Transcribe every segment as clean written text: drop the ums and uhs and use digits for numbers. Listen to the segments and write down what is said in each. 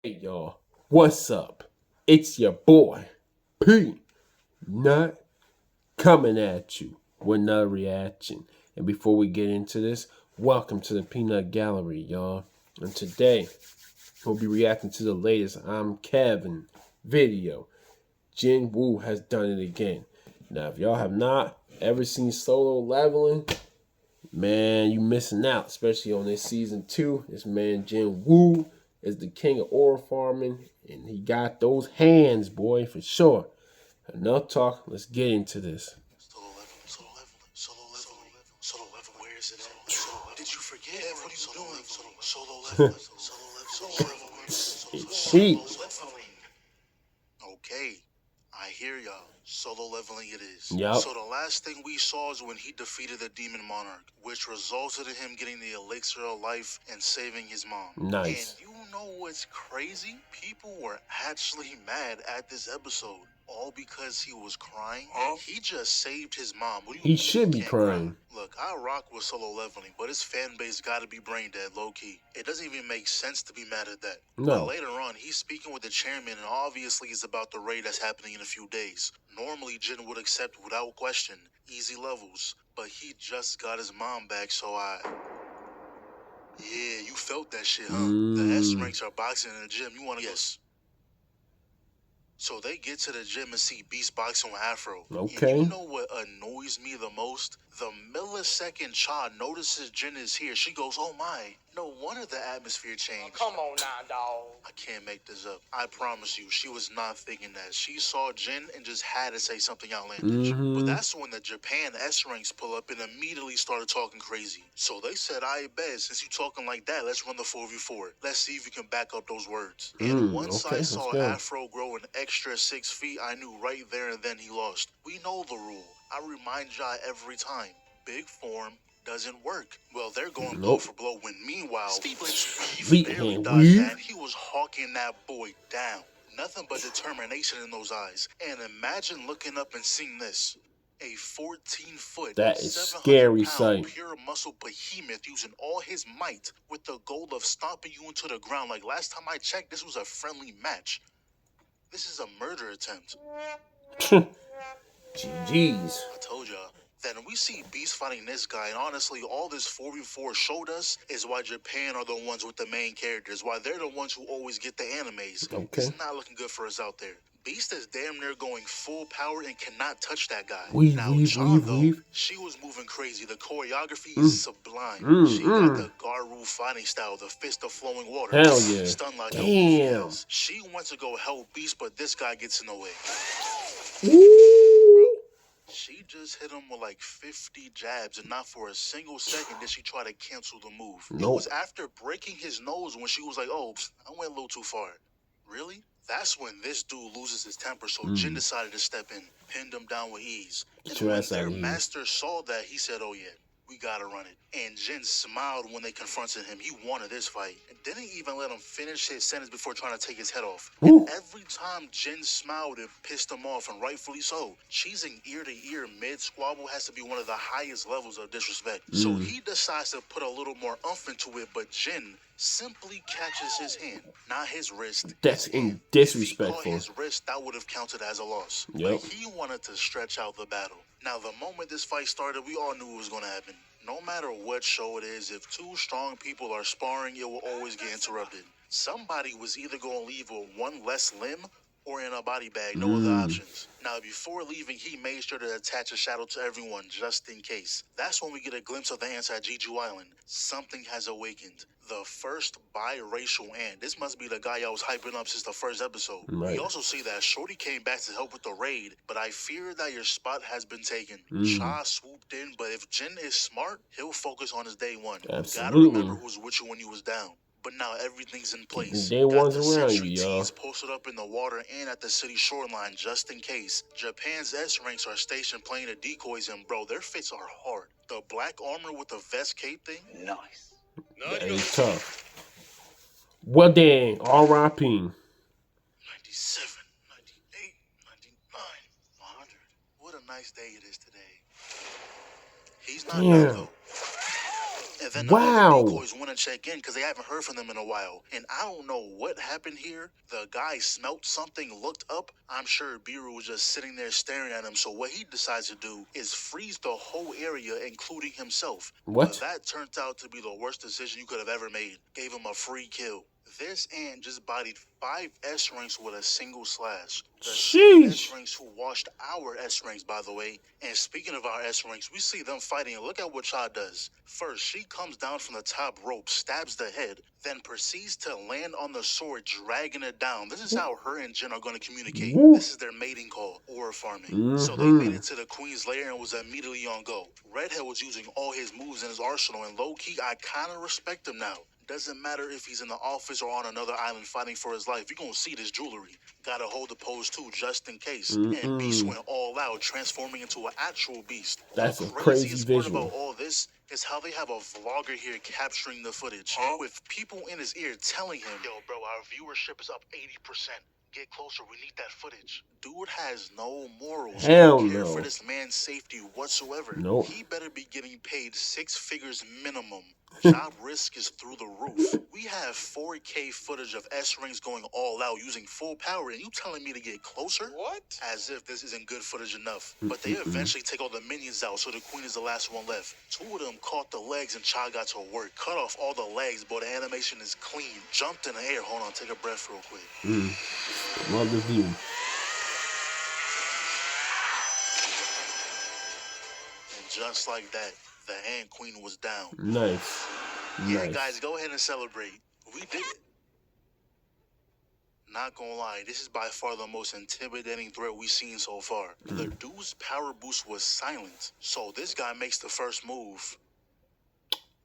Hey y'all, what's up? It's your boy P Nut coming at you with another reaction. And before we get into this, welcome to the Peanut Gallery, y'all. And today we'll be reacting to the latest I'm Kevin video. Jinwoo has done it again. Now, if y'all have not ever seen Solo Leveling, man, you missing out, especially on this season 2. This man Jinwoo is the king of oil farming, and he got those hands, boy, for sure. Enough talk. Let's get into this. Solo level, solo level, solo level, solo level. Where is it at? Solo level. Did you forget? What are you doing? Solo level, solo level, solo level. Okay, I hear y'all. Solo leveling it is. Yep. So the last thing we saw is when he defeated the demon monarch, which resulted in him getting the elixir of life and saving his mom. Nice. And you know what's crazy? People were actually mad at this episode. All because he was crying? Huh? He just saved his mom. What do you He should be crying. Look, I rock with solo leveling, but his fan base gotta be brain dead, low-key. It doesn't even make sense to be mad at that. No. But later on, he's speaking with the chairman, and obviously it's about the raid that's happening in a few days. Normally, Jin would accept without question, easy levels, but he just got his mom back, so Yeah, you felt that shit, huh? The S ranks are boxing in the gym. You wanna... Yes. So they get to the gym and see Beast boxing with Afro. Okay. And you know what annoys me the most? The millisecond Cha notices Jin is here. She goes, oh my. No wonder the atmosphere changed. Oh, come on now, dawg. I can't make this up. I promise you, she was not thinking that. She saw Jin and just had to say something outlandish. But that's when the Japan S ranks pull up and immediately started talking crazy. So they said, I bet, since you talking like that, let's run the 4v4. Let's see if you can back up those words. And once I saw Afro grow an extra 6 feet, I knew right there and then he lost. We know the rule. I remind y'all every time. Big form doesn't work. Well, they're going blow for blow when meanwhile, Sleep barely dodged that. He was hawking that boy down. Nothing but determination in those eyes. And imagine looking up and seeing this. A 14-foot, that is scary sight. Pure muscle behemoth using all his might with the goal of stomping you into the ground. Like last time I checked, this was a friendly match. This is a murder attempt. GG's. I told y'all. Then we see Beast fighting this guy, and honestly, all this 4v4 showed us is why Japan are the ones with the main characters, why they're the ones who always get the animes. Okay. It's not looking good for us out there. Beast is damn near going full power and cannot touch that guy. She was moving crazy. The choreography is sublime. She got the Garu fighting style, the fist of flowing water. Hell yeah. Stun like damn. She wants to go help Beast, but this guy gets in the way. She just hit him with like 50 jabs, and not for a single second did she try to cancel the move. It was after breaking his nose when she was like, oh, I went a little too far. Really? That's when this dude loses his temper, so Jin decided to step in, pinned him down with ease. And when their master saw that, he said, oh yeah, we gotta run it. And Jin smiled when they confronted him. He wanted this fight. And didn't even let him finish his sentence before trying to take his head off. And every time Jin smiled, it pissed him off, and rightfully so. Cheesing ear to ear mid-squabble has to be one of the highest levels of disrespect. So he decides to put a little more oomph into it, but Jin simply catches his hand, not his wrist. That's disrespectful. If he caught his wrist, that would have counted as a loss. Yep. But he wanted to stretch out the battle. Now, the moment this fight started, we all knew it was going to happen. No matter what show it is, if two strong people are sparring, it will always get interrupted. Somebody was either going to leave with one less limb or in a body bag, no other options. Now, before leaving, he made sure to attach a shadow to everyone, just in case. That's when we get a glimpse of the ants at Jeju Island. Something has awakened. The first biracial ant. This must be the guy I was hyping up since the first episode. We also see that Shorty came back to help with the raid, but I fear that your spot has been taken. Cha swooped in, but if Jin is smart, he'll focus on his day one. Absolutely. Gotta remember who's with you when you was down. But now everything's in place. Day one's around you, y'all. y'all. Posted up in the water and at the city shoreline just in case. Japan's S ranks are stationed playing the decoys, and bro, their fits are hard. The black armor with the vest cape thing? Nice. That is tough. Well then, R.I.P. 97, 98, 99, 100. What a nice day it is today. He's not done though. And then the Wow. other decoys want to check in because they haven't heard from them in a while. And I don't know what happened here. The guy smelt something, looked up. I'm sure Biru was just sitting there staring at him. So what he decides to do is freeze the whole area, including himself. What? But that turned out to be the worst decision you could have ever made. Gave him a free kill. This ant just bodied 5 S-ranks with a single slash. The same S-ranks who washed our S-ranks, by the way. And speaking of our S-ranks, we see them fighting, and look at what Cha does. First, she comes down from the top rope, stabs the head, then proceeds to land on the sword, dragging it down. This is how her and Jin are going to communicate. This is their mating call, or farming. So they made it to the Queen's lair and was immediately on go. Redhead was using all his moves in his arsenal, and low-key, I kind of respect him now. Doesn't matter if he's in the office or on another island fighting for his life. You're going to see this jewelry. Gotta hold the pose too, just in case. And Beast went all out, transforming into an actual beast. That's the a crazy craziest visual. part about all this is how they have a vlogger here capturing the footage. With people in his ear telling him, yo, bro, our viewership is up 80%. Get closer, we need that footage. Dude has no morals. Hell Don't care no. for this man's safety whatsoever. Nope. He better be getting paid 6 figures minimum. Job risk is through the roof. We have 4K footage of S-Rings going all out using full power, and you telling me to get closer? What? As if this isn't good footage enough. But they eventually take all the minions out, so the Queen is the last one left. 2 of them caught the legs, and Cha got to work. Cut off all the legs, but the animation is clean. Jumped in the air. Hold on, take a breath real quick. Love the view. And just like that, the Ant Queen was down. Nice. Yeah, guys, go ahead and celebrate. We did it. Not gonna lie, this is by far the most intimidating threat we've seen so far. The dude's power boost was silent, so this guy makes the first move.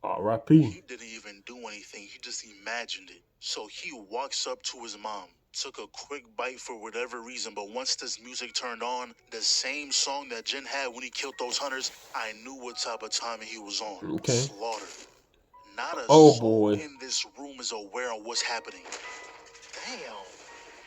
R.I.P. He didn't even do anything, he just imagined it. So he walks up to his mom, took a quick bite for whatever reason, but once this music turned on, the same song that Jin had when he killed those hunters, I knew what type of timing he was on. Okay. Slaughter. Not a Oh, soul boy. in this room is aware of what's happening. Damn.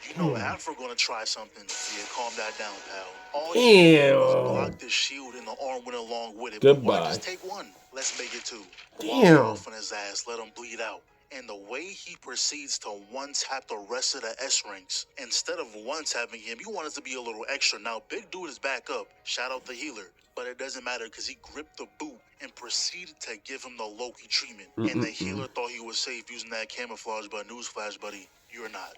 You know Afro gonna try something. Yeah, calm that down, pal. All he did was block the shield and the arm went along with it. Goodbye. But why just take one? Let's make it 2. Damn. Walk off on his ass, let him bleed out. And the way he proceeds to one-tap the rest of the S-ranks, instead of one-tapping him, you want it to be a little extra. Now, big dude is back up. Shout out the healer. But it doesn't matter because he gripped the boot and proceeded to give him the Loki treatment. And the healer thought he was safe using that camouflage, but newsflash, buddy, you're not.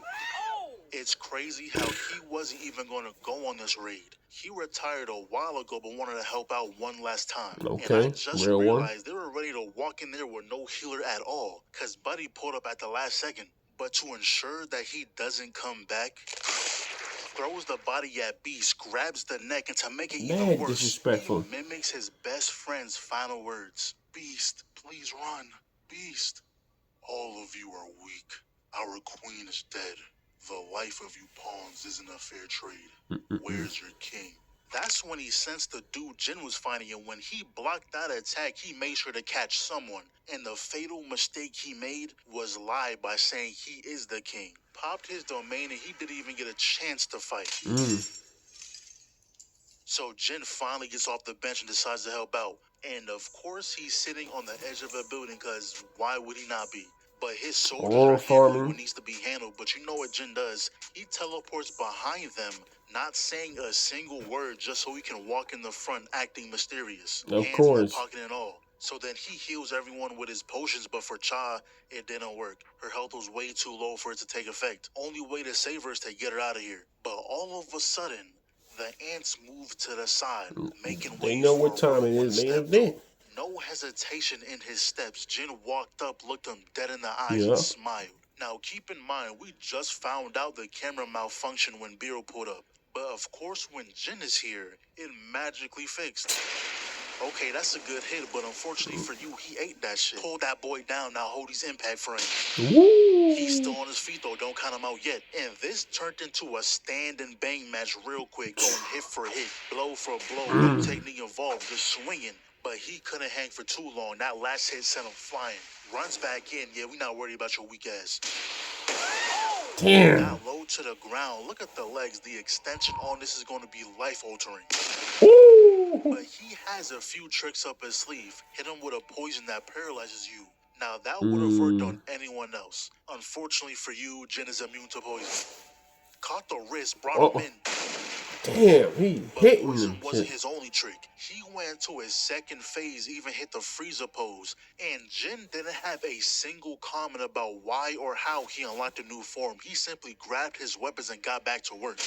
It's crazy how he wasn't even going to go on this raid. He retired a while ago, but wanted to help out one last time. Okay, and I just real realized they were ready to walk in there with no healer at all, because Buddy pulled up at the last second. But to ensure that he doesn't come back, throws the body at Beast, grabs the neck, and to make it even worse, disrespectful. he mimics his best friend's final words. Beast, please run. Beast, all of you are weak. Our queen is dead. The life of you pawns isn't a fair trade. Where's your king? That's when he sensed the dude Jin was fighting, and when he blocked that attack, he made sure to catch someone. And the fatal mistake he made was lie by saying he is the king. Popped his domain, and he didn't even get a chance to fight. So Jin finally gets off the bench and decides to help out. And of course, he's sitting on the edge of a building, because why would he not be? But his soldiers are handling what needs to be handled. But you know what Jin does? He teleports behind them, not saying a single word, just so he can walk in the front acting mysterious. Of Hands course. in the pocket and all. So then he heals everyone with his potions, but for Cha, it didn't work. Her health was way too low for it to take effect. Only way to save her is to get her out of here. But all of a sudden, the ants move to the side, making way for They know what time it is, main event. No hesitation in his steps. Jin walked up, looked him dead in the eyes, and smiled. Now, keep in mind, we just found out the camera malfunctioned when Biro pulled up. But of course, when Jin is here, it magically fixed. Okay, that's a good hit, but unfortunately for you, he ate that shit. Pull that boy down, now hold his impact frame. Woo! He's still on his feet, though. Don't count him out yet. And this turned into a stand and bang match real quick, going hit for hit, blow for blow. No technique involved, just swinging. But he couldn't hang for too long. That last hit sent him flying. Runs back in. Yeah, we not worried about your weak ass. Damn. Got low to the ground. Look at the legs. The extension on this is going to be life-altering. Ooh. But he has a few tricks up his sleeve. Hit him with a poison that paralyzes you. Now, that would have worked on anyone else. Unfortunately for you, Jin is immune to poison. Caught the wrist, brought him in. Damn, he But hitting poison him. wasn't his only trick. He went to his second phase, even hit the freezer pose. And Jin didn't have a single comment about why or how he unlocked a new form. He simply grabbed his weapons and got back to work.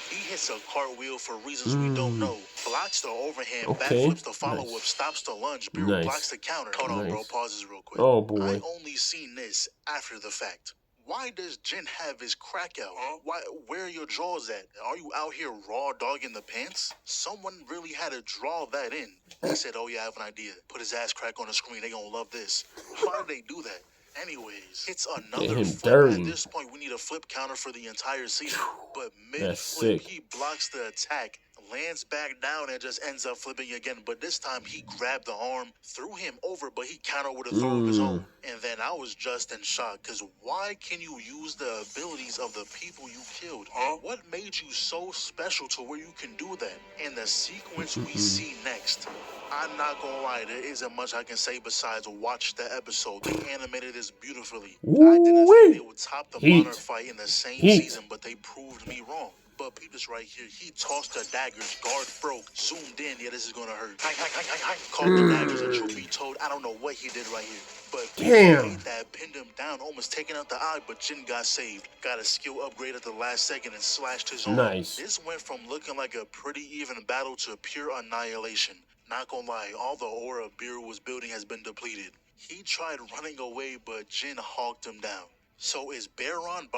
He hits a cartwheel for reasons we don't know. Blocks the overhand, backflips the follow-up, stops the lunge. Biru blocks the counter. Hold on, bro. Pause this real quick. Oh, boy. I only seen this after the fact. Why does Jin have his crack out? Why? Where are your jaws at? Are you out here raw dogging the pants? Someone really had to draw that in. They said, oh yeah, I have an idea. Put his ass crack on the screen. They gonna love this. Why did they do that? Anyways, it's another flip. At this point, we need a flip counter for the entire season. But mid-flip, he blocks the attack, lands back down, and just ends up flipping again. But this time, he grabbed the arm, threw him over, but he countered with a throw of his own. And then I was just in shock, because why can you use the abilities of the people you killed? What made you so special to where you can do that? And the sequence we see next, I'm not gonna lie, there isn't much I can say besides watch the episode. They animated this beautifully. I didn't think they would top the Bonner fight in the same season, but they proved me wrong. But peep this right here. He tossed the daggers, guard broke, zoomed in. Yeah, this is gonna hurt. Caught the daggers, and truth be told, I don't know what he did right here. But he made that, pinned him down, almost taking out the eye, but Jin got saved. Got a skill upgrade at the last second and slashed his arm. This went from looking like a pretty even battle to pure annihilation. Not gonna lie, all the aura Biru was building has been depleted. He tried running away, but Jin hawked him down. So is Barion,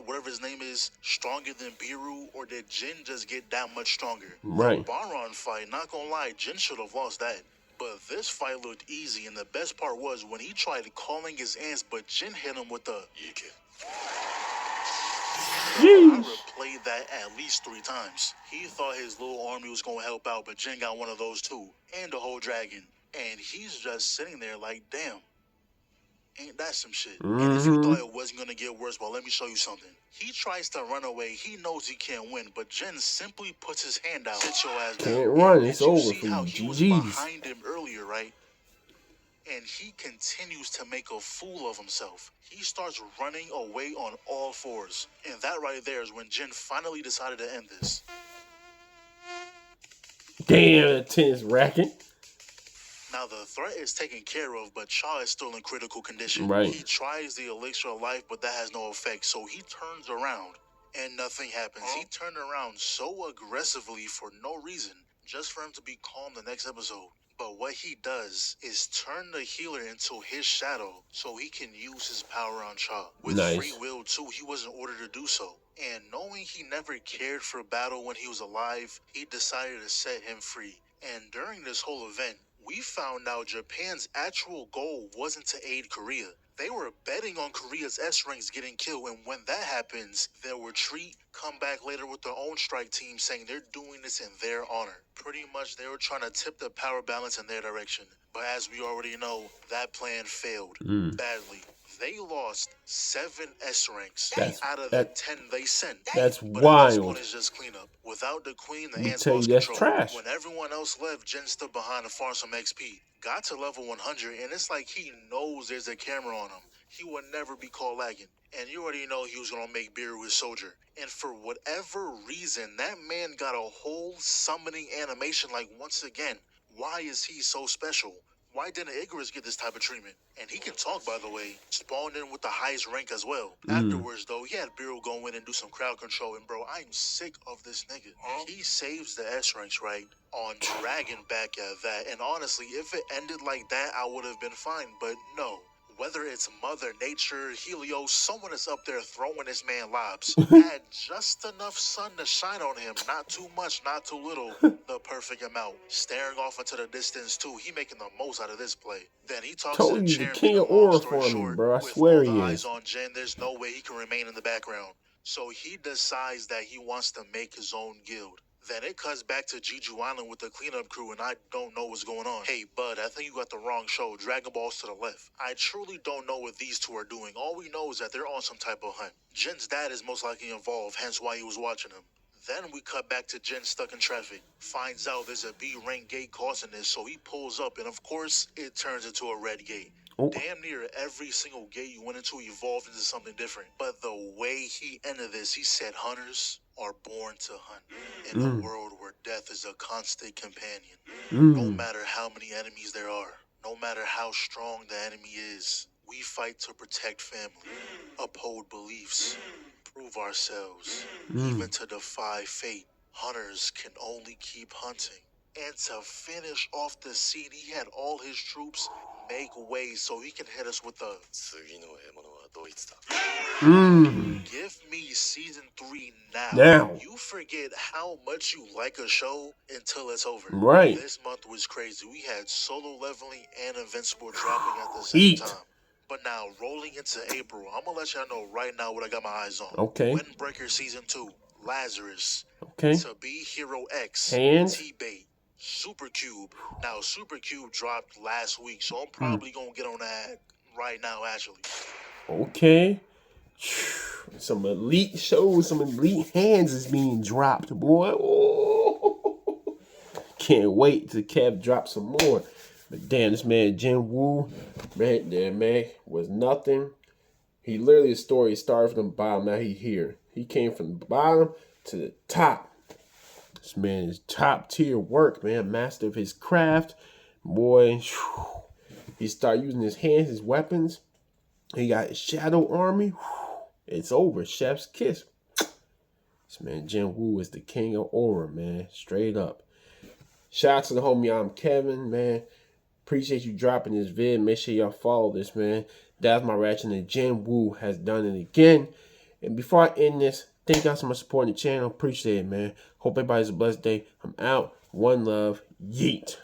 whatever his name is, stronger than Biru, or did Jin just get that much stronger? The Baron fight, not gonna lie, Jin should have lost that. But this fight looked easy, and the best part was when he tried calling his ants, but Jin hit him with the Yike. I replayed that at least 3 times. He thought his little army was gonna help out, but Jin got one of those too, and the whole dragon. And he's just sitting there like, damn. Ain't that some shit? And if you thought it wasn't gonna get worse, well, let me show you something. He tries to run away. He knows he can't win, but Jin simply puts his hand out. Sit your ass down. Can't run. It's over for you. See how he was behind him earlier, right? And he continues to make a fool of himself. He starts running away on all 4s. And that right there is when Jin finally decided to end this. Damn, tennis racket. Now, the threat is taken care of, but Cha is still in critical condition. He tries the elixir of life, but that has no effect, so he turns around, and nothing happens. He turned around so aggressively for no reason, just for him to be calm the next episode. But what he does is turn the healer into his shadow, so he can use his power on Cha. With free will, too, he wasn't ordered to do so. And knowing he never cared for battle when he was alive, he decided to set him free. And during this whole event, we found out Japan's actual goal wasn't to aid Korea. They were betting on Korea's S-ranks getting killed, and when that happens, they'll retreat, come back later with their own strike team saying they're doing this in their honor. Pretty much they were trying to tip the power balance in their direction. But as we already know, that plan failed badly. They lost 7 S-ranks out of the 10 they sent. That's but wild. At this point, it's just cleanup. Without the queen, the ants lost control. Trash. When everyone else left, Jin stood behind to farm some XP. Got to level 100, and it's like he knows there's a camera on him. He would never be caught lagging. And you already know he was going to make Biru his soldier. And for whatever reason, that man got a whole summoning animation like once again. Why is he so special? Why didn't Icarus get this type of treatment? And he can talk, by the way. Spawned in with the highest rank as well. Afterwards, though, he had Biru go in and do some crowd control. And, bro, I'm sick of this nigga. He saves the S-ranks, right? On Dragon back at that. And honestly, if it ended like that, I would have been fine. But no. Whether it's Mother Nature, Helios, someone is up there throwing this man lobs. Had just enough sun to shine on him. Not too much, not too little. The perfect amount. Staring off into the distance, too. He making the most out of this play. Then he talks to the chairman. King of Aura for me, bro. I swear he is. Eyes on Jin, there's no way he can remain in the background. So he decides that he wants to make his own guild. Then it cuts back to Jeju Island with the cleanup crew, and I don't know what's going on. Hey, bud, I think you got the wrong show. Dragon Ball's to the left. I truly don't know what these two are doing. All we know is that they're on some type of hunt. Jin's dad is most likely involved, hence why he was watching him. Then we cut back to Jin stuck in traffic. Finds out there's a B-rank gate causing this, so he pulls up, and of course, it turns into a red gate. Oh. Damn near every single gate you went into evolved into something different. But the way he ended this, he said hunters are born to hunt. In a world where death is a constant companion. No matter how many enemies there are, no matter how strong the enemy is, we fight to protect family, uphold beliefs, prove ourselves, even to defy fate. Hunters can only keep hunting. And to finish off the scene, he had all his troops make way so he can hit us with the Give me season 3 now. You forget how much you like a show until it's over. Right. This month was crazy. We had Solo Leveling and Invincible dropping at the same time. But now, rolling into April, I'm going to let y'all know right now what I got my eyes on. Okay. Windbreaker Season 2, Lazarus. Okay. To Be Hero X, Hands. T-Bait, Supercube. Now, Supercube dropped last week, so I'm probably going to get on that right now, actually. Okay. Some elite shows, some elite hands is being dropped, boy. Oh. Can't wait till Kev drops some more. But damn, this man Jinwoo, right there, man, was nothing. He literally, the story started from the bottom. Now he here. He came from the bottom to the top. This man is top tier work, man. Master of his craft. Boy, whew. He started using his hands, his weapons. He got his shadow army. Whew. It's over. Chef's kiss. This man Jinwoo is the king of aura, man. Straight up. Shout out to the homie, I'm Kevin, man. Appreciate you dropping this vid. Make sure y'all follow this, man. That's my reaction. And Jinwoo has done it again. And before I end this, thank y'all so much for supporting the channel. Appreciate it, man. Hope everybody has a blessed day. I'm out. One love. Yeet.